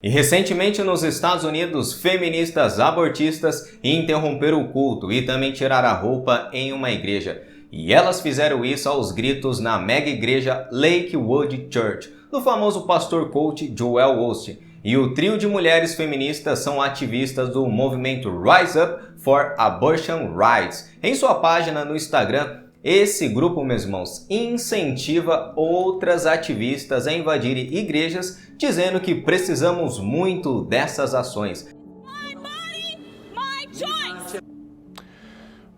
E recentemente nos Estados Unidos, feministas abortistas interromperam o culto e também tiraram a roupa em uma igreja. E elas fizeram isso aos gritos na mega igreja Lakewood Church, do famoso pastor coach Joel Osteen. E o trio de mulheres feministas são ativistas do movimento Rise Up for Abortion Rights. Em sua página no Instagram, esse grupo, meus irmãos, incentiva outras ativistas a invadirem igrejas, dizendo que precisamos muito dessas ações.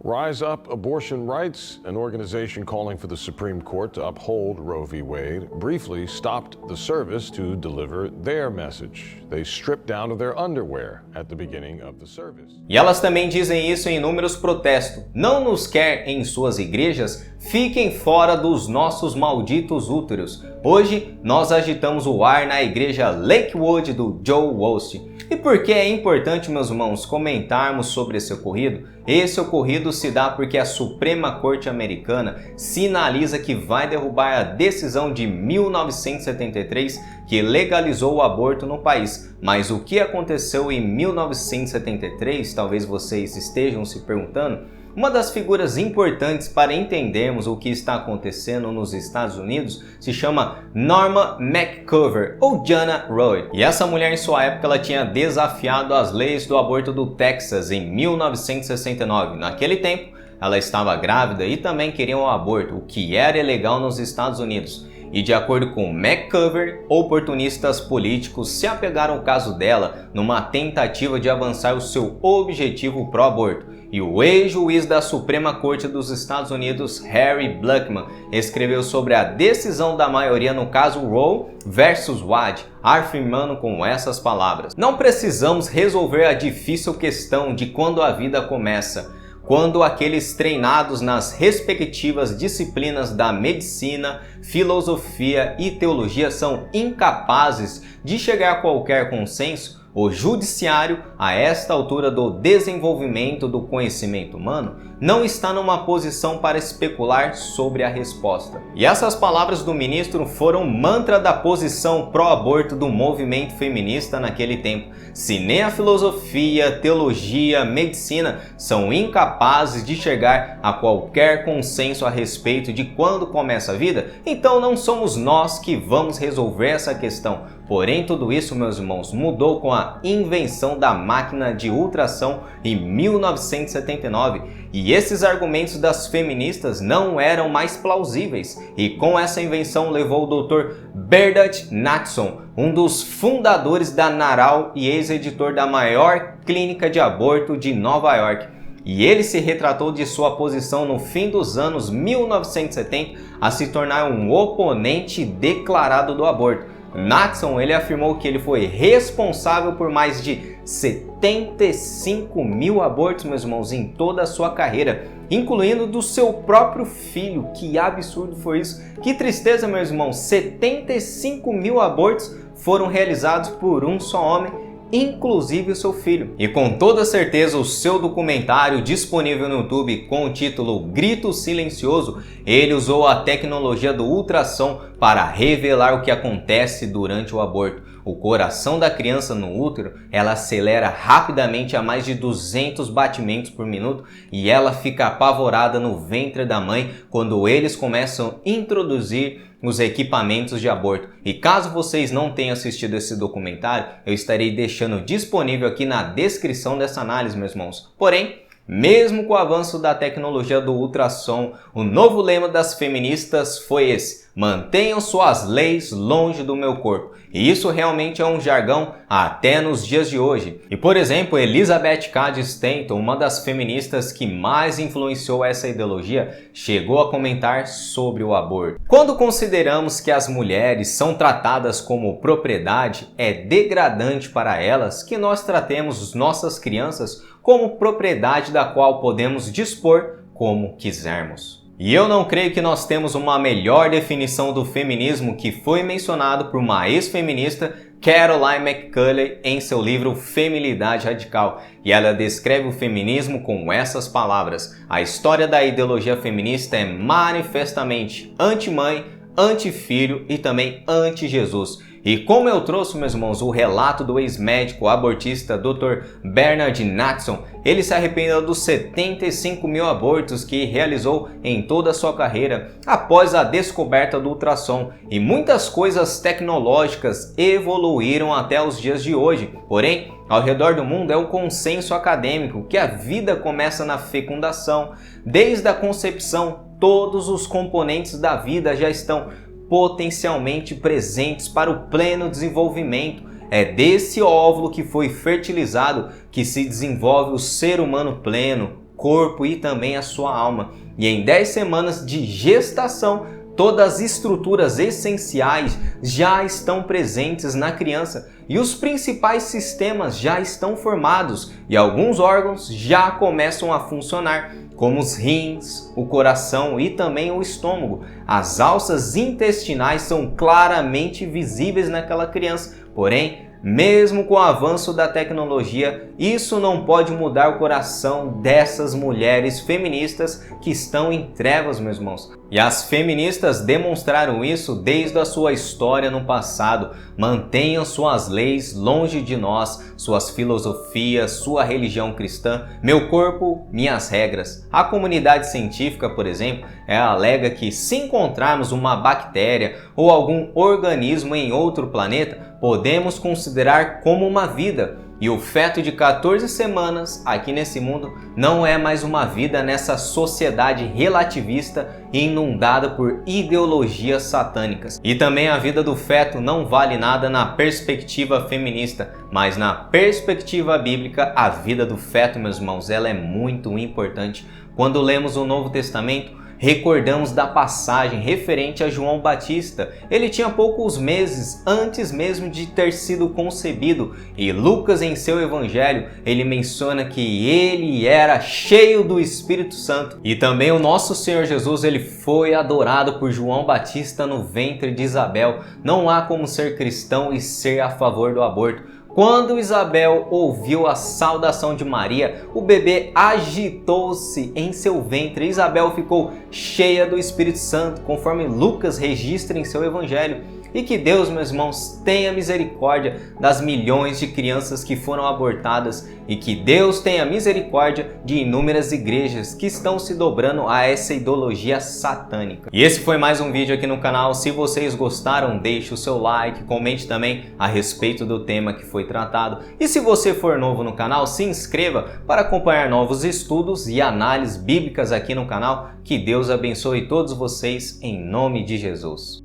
Rise Up Abortion Rights, an organization calling for the Supreme Court to uphold Roe v. Wade, briefly stopped the service to deliver their message. They stripped down to their underwear at the beginning of the service. E elas também dizem isso em inúmeros protestos. Não nos quer em suas igrejas? Fiquem fora dos nossos malditos úteros. Hoje nós agitamos o ar na igreja Lakewood do Joel Osteen. E por que é importante, meus irmãos, comentarmos sobre esse ocorrido? Esse ocorrido se dá porque a Suprema Corte Americana sinaliza que vai derrubar a decisão de 1973 que legalizou o aborto no país. Mas o que aconteceu em 1973, talvez vocês estejam se perguntando? Uma das figuras importantes para entendermos o que está acontecendo nos Estados Unidos se chama Norma McCover ou Jana Roy. E essa mulher, em sua época, ela tinha desafiado as leis do aborto do Texas em 1969. Naquele tempo, ela estava grávida e também queria um aborto, o que era ilegal nos Estados Unidos. E de acordo com McCover, oportunistas políticos se apegaram ao caso dela numa tentativa de avançar o seu objetivo pró-aborto. E o ex-juiz da Suprema Corte dos Estados Unidos, Harry Blackmun, escreveu sobre a decisão da maioria no caso Roe versus Wade, afirmando com essas palavras: "Não precisamos resolver a difícil questão de quando a vida começa. Quando aqueles treinados nas respectivas disciplinas da medicina, filosofia e teologia são incapazes de chegar a qualquer consenso, o judiciário, a esta altura do desenvolvimento do conhecimento humano, não está numa posição para especular sobre a resposta." E essas palavras do ministro foram mantra da posição pró-aborto do movimento feminista naquele tempo. Se nem a filosofia, teologia, medicina são incapazes de chegar a qualquer consenso a respeito de quando começa a vida, então não somos nós que vamos resolver essa questão. Porém, tudo isso, meus irmãos, mudou com a invenção da máquina de ultrassom em 1979. E esses argumentos das feministas não eram mais plausíveis. E com essa invenção levou o Dr. Bernard Knudson, um dos fundadores da NARAL e ex-editor da maior clínica de aborto de Nova York. E ele se retratou de sua posição no fim dos anos 1970 a se tornar um oponente declarado do aborto. Knudson, ele afirmou que ele foi responsável por mais de 75 mil abortos, meus irmãos, em toda a sua carreira, incluindo do seu próprio filho. Que absurdo foi isso? Que tristeza, meus irmãos! 75 mil abortos foram realizados por um só homem, inclusive o seu filho. E com toda certeza o seu documentário disponível no YouTube com o título Grito Silencioso, ele usou a tecnologia do ultrassom para revelar o que acontece durante o aborto. O coração da criança no útero, ela acelera rapidamente a mais de 200 batimentos por minuto e ela fica apavorada no ventre da mãe quando eles começam a introduzir os equipamentos de aborto. E caso vocês não tenham assistido esse documentário, eu estarei deixando disponível aqui na descrição dessa análise, meus irmãos. Porém, mesmo com o avanço da tecnologia do ultrassom, o novo lema das feministas foi esse: mantenham suas leis longe do meu corpo. E isso realmente é um jargão até nos dias de hoje. E por exemplo, Elizabeth Cady Stanton, uma das feministas que mais influenciou essa ideologia, chegou a comentar sobre o aborto: "Quando consideramos que as mulheres são tratadas como propriedade, é degradante para elas que nós tratemos nossas crianças como propriedade da qual podemos dispor como quisermos." E eu não creio que nós temos uma melhor definição do feminismo que foi mencionado por uma ex-feminista, Caroline McCulley, em seu livro Feminilidade Radical. E ela descreve o feminismo com essas palavras: "A história da ideologia feminista é manifestamente anti-mãe, anti-filho e também anti-Jesus. E como eu trouxe, meus irmãos, o relato do ex-médico abortista Dr. Bernard Natson, ele se arrependeu dos 75 mil abortos que realizou em toda a sua carreira após a descoberta do ultrassom. E muitas coisas tecnológicas evoluíram até os dias de hoje. Porém, ao redor do mundo é um consenso acadêmico que a vida começa na fecundação. Desde a concepção, todos os componentes da vida já estão potencialmente presentes para o pleno desenvolvimento. É desse óvulo que foi fertilizado que se desenvolve o ser humano pleno, corpo e também a sua alma. E em 10 semanas de gestação, todas as estruturas essenciais já estão presentes na criança e os principais sistemas já estão formados e alguns órgãos já começam a funcionar, como os rins, o coração e também o estômago. As alças intestinais são claramente visíveis naquela criança, porém, mesmo com o avanço da tecnologia, isso não pode mudar o coração dessas mulheres feministas que estão em trevas, meus irmãos. E as feministas demonstraram isso desde a sua história no passado. Mantenham suas leis longe de nós, suas filosofias, sua religião cristã, meu corpo, minhas regras. A comunidade científica, por exemplo, alega que se encontrarmos uma bactéria ou algum organismo em outro planeta, podemos considerar como uma vida. E o feto de 14 semanas aqui nesse mundo não é mais uma vida nessa sociedade relativista e inundada por ideologias satânicas. E também a vida do feto não vale nada na perspectiva feminista, mas na perspectiva bíblica, a vida do feto, meus irmãos, ela é muito importante. Quando lemos o Novo Testamento, recordamos da passagem referente a João Batista. Ele tinha poucos meses antes mesmo de ter sido concebido e Lucas, em seu evangelho, ele menciona que ele era cheio do Espírito Santo. E também o nosso Senhor Jesus, ele foi adorado por João Batista no ventre de Isabel. Não há como ser cristão e ser a favor do aborto. Quando Isabel ouviu a saudação de Maria, o bebê agitou-se em seu ventre. Isabel ficou cheia do Espírito Santo, conforme Lucas registra em seu evangelho. E que Deus, meus irmãos, tenha misericórdia das milhões de crianças que foram abortadas e que Deus tenha misericórdia de inúmeras igrejas que estão se dobrando a essa ideologia satânica. E esse foi mais um vídeo aqui no canal. Se vocês gostaram, deixe o seu like, comente também a respeito do tema que foi tratado. E se você for novo no canal, se inscreva para acompanhar novos estudos e análises bíblicas aqui no canal. Que Deus abençoe todos vocês em nome de Jesus.